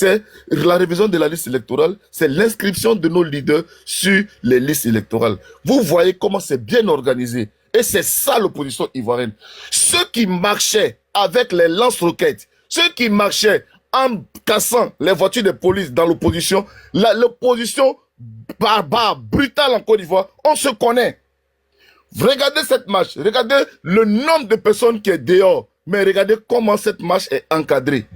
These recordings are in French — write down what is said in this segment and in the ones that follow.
c'est la révision de la liste électorale, c'est l'inscription de nos leaders sur les listes électorales. Vous voyez comment c'est bien organisé. Et c'est ça l'opposition ivoirienne. Ceux qui marchaient avec les lance-roquettes, ceux qui marchaient en cassant les voitures de police dans l'opposition, l'opposition barbare, brutale en Côte d'Ivoire, on se connaît. Regardez cette marche, regardez le nombre de personnes qui est dehors, mais regardez comment cette marche est encadrée.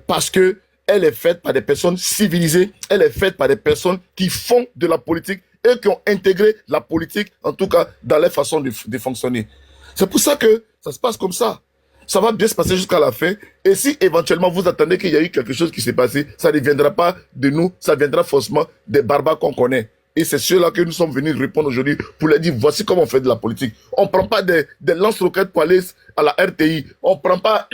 Parce que elle est faite par des personnes civilisées, elle est faite par des personnes qui font de la politique et qui ont intégré la politique, en tout cas, dans leur façon de fonctionner. C'est pour ça que ça se passe comme ça. Ça va bien se passer jusqu'à la fin. Et si éventuellement vous attendez qu'il y a eu quelque chose qui s'est passé, ça ne viendra pas de nous, ça viendra forcément des barbares qu'on connaît. Et c'est ceux-là que nous sommes venus répondre aujourd'hui pour leur dire, voici comment on fait de la politique. On ne prend pas des lance-roquettes pour aller à la RTI. On prend pas...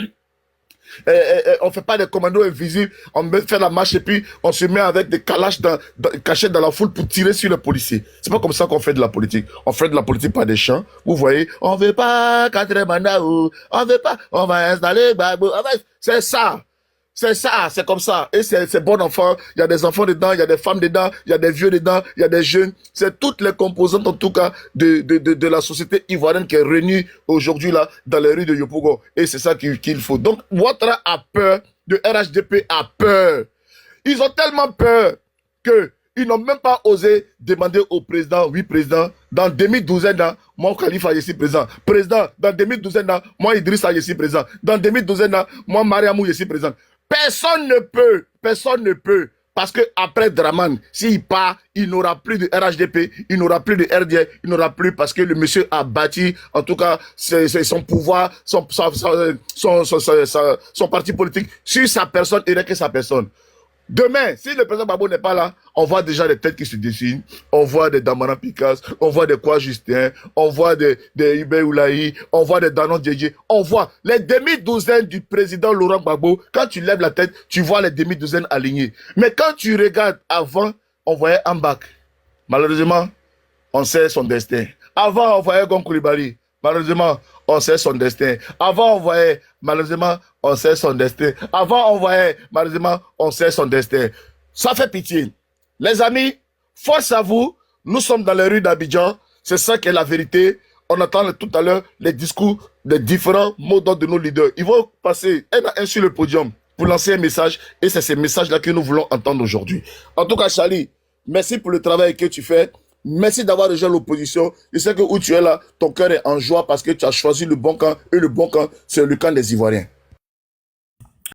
on fait pas des commandos invisibles, on fait la marche et puis on se met avec des calaches cachés dans la foule pour tirer sur les policiers. C'est pas comme ça qu'on fait de la politique. On fait de la politique par des chants. Vous voyez, on veut pas 4 mandats, on veut pas, on va installer, c'est ça. C'est ça, c'est comme ça. Et c'est bon enfant. Il y a des enfants dedans, il y a des femmes dedans, il y a des vieux dedans, il y a des jeunes. C'est toutes les composantes, en tout cas, de la société ivoirienne qui est réunie aujourd'hui là, dans les rues de Yopougon. Et c'est ça qu'il faut. Donc, Ouattara a peur, le RHDP a peur. Ils ont tellement peur que ils n'ont même pas osé demander au président, oui, président, dans 2012 ans, moi, Khalifa, je suis président. Président, dans 2012 ans, moi, Idrissa, je suis président. Dans 2012 ans, moi, Mariamou, je suis président. Personne ne peut, parce que après Draman, s'il part, il n'aura plus de RHDP, il n'aura plus de RDI, il n'aura plus parce que le monsieur a bâti, en tout cas, son pouvoir, son parti politique sur sa personne et rien que sa personne. Demain, si le président Babo n'est pas là, on voit déjà des têtes qui se dessinent, on voit des Damana Picasso, on voit des Kwa Justin, on voit des Ibe Oulaï, on voit des Danon Djedje, on voit les demi-douzaines du président Laurent Gbagbo. Quand tu lèves la tête, tu vois les demi-douzaines alignées. Mais quand tu regardes avant, on voyait Ambak. Malheureusement, on sait son destin. Avant, on voyait Gon Coulibaly. Malheureusement, on sait son destin. Avant, on voyait, malheureusement, on sait son destin. Avant, on voyait, malheureusement, on sait son destin. Ça fait pitié. Les amis, force à vous. Nous sommes dans les rues d'Abidjan. C'est ça qui est la vérité. On attend tout à l'heure les discours des différents mots d'ordre de nos leaders. Ils vont passer un à un sur le podium pour lancer un message. Et c'est ces messages-là que nous voulons entendre aujourd'hui. En tout cas, Charlie, merci pour le travail que tu fais. Merci d'avoir rejoint l'opposition. Je sais que où tu es là, ton cœur est en joie parce que tu as choisi le bon camp. Et le bon camp, c'est le camp des Ivoiriens.